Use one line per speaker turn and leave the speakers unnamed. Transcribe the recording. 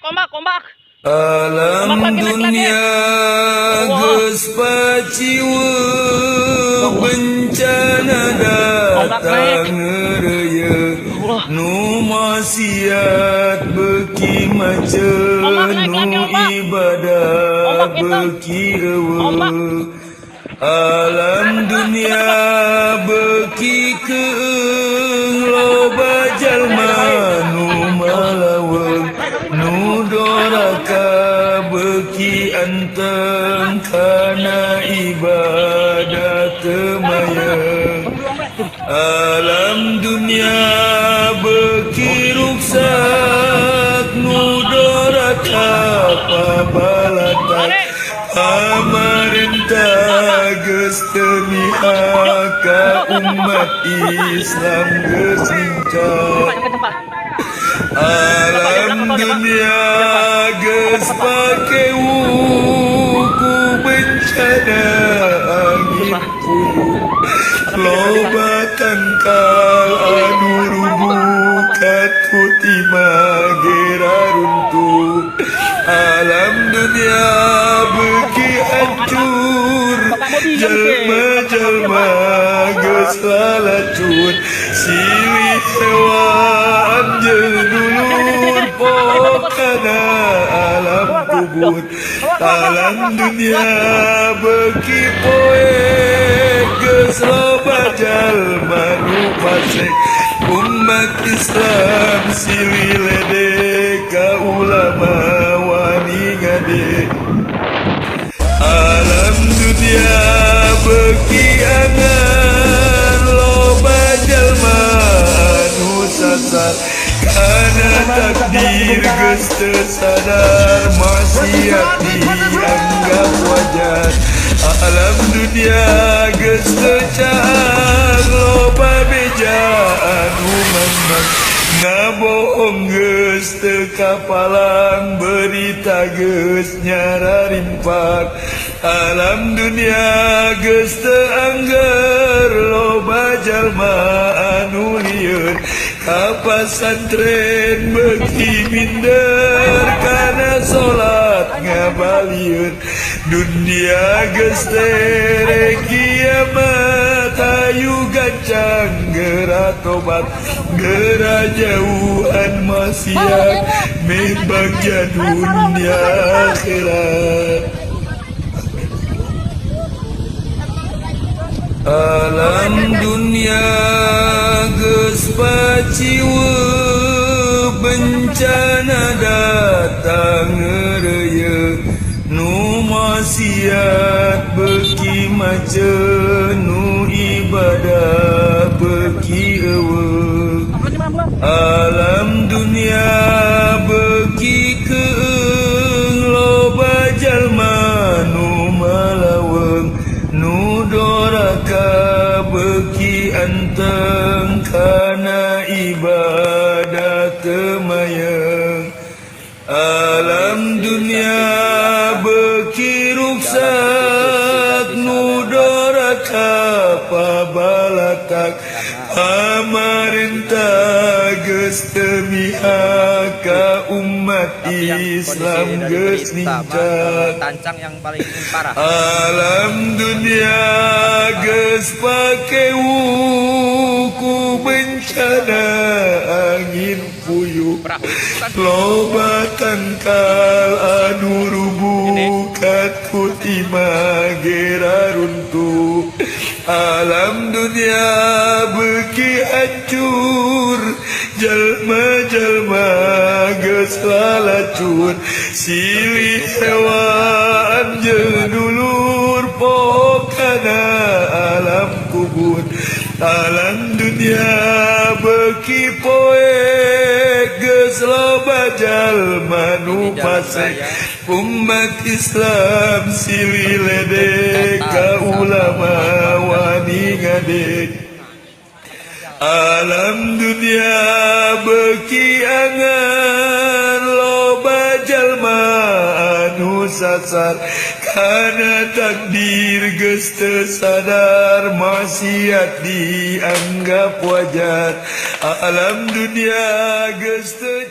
Ombak.
Alam dunia geus paciwe bencana datang ngeureuyeun nu maksiat beuki maceun nu ibadah beuki eueuh. Alam dunia beuki keung loba jalma nu malaweung nu doraka beuki anteng kana ibadah teu mayeuh. Alam dunia beuki ruksak nu doraka pabalatak pamarentah geus teu mihak ka umat Islam geus lincah. Alam dunia geus pake wuku bencana angin puyuh loba tangkal anu rubuh katuti magera runtuh. Alam dunia beuki hancur jalma-jalma geus lalacun silih hewan jeung dulur pokana alam kubur. Alam dunia beuki poek geus loba jalma nu fasik umat Islam silih ledek ka ulama wani ngade. Alam dunia beuki angan loba jalma anu sasar kana takdir geus teu sadar maksiat dianggap wajar. Alam dunia geus teu cahang loba beja anu mangmang ngabohong geus teu kapalang berita geus nyararimpak. Alam dunia geus teu angger loba jalma anu lieur ka pasantren beuki minder kana salat ngabalieun. Dunia geus tere kiamat ayu gancang geura tobat geura jauhan maksiat meh bagja dunia akhirat. Alam dunia geus paciwe bencana datang ngeureuyeun nu maksiat beuki maceun nu ibadah beuki eueuh. Alam dunia beuki keung loba jalma nu malaweung nu doraka beuki anteng kana ibadah teu mayeuh. Alam dunia beuki ruksak nu doraka pabalatak pamarentah geus teu mihak ka umat Islam geus lincah. Alam dunia geus pake wuku bencana angin puyuh loba tangkal anu rubuh katuti magera runtuh. Alam dunia beuki hancur jalma-jalma geus lalacun silih hewan jeung dulur pokana alam kubur. Alam dunia beuki poek geus loba jalma nu fasik umat Islam silih ledek ka ulama wani ngade. Alam dunia beuki angan loba jalma anu sasar kana takdir geus teu sadar maksiat dianggap wajar. Alam dunia geus teu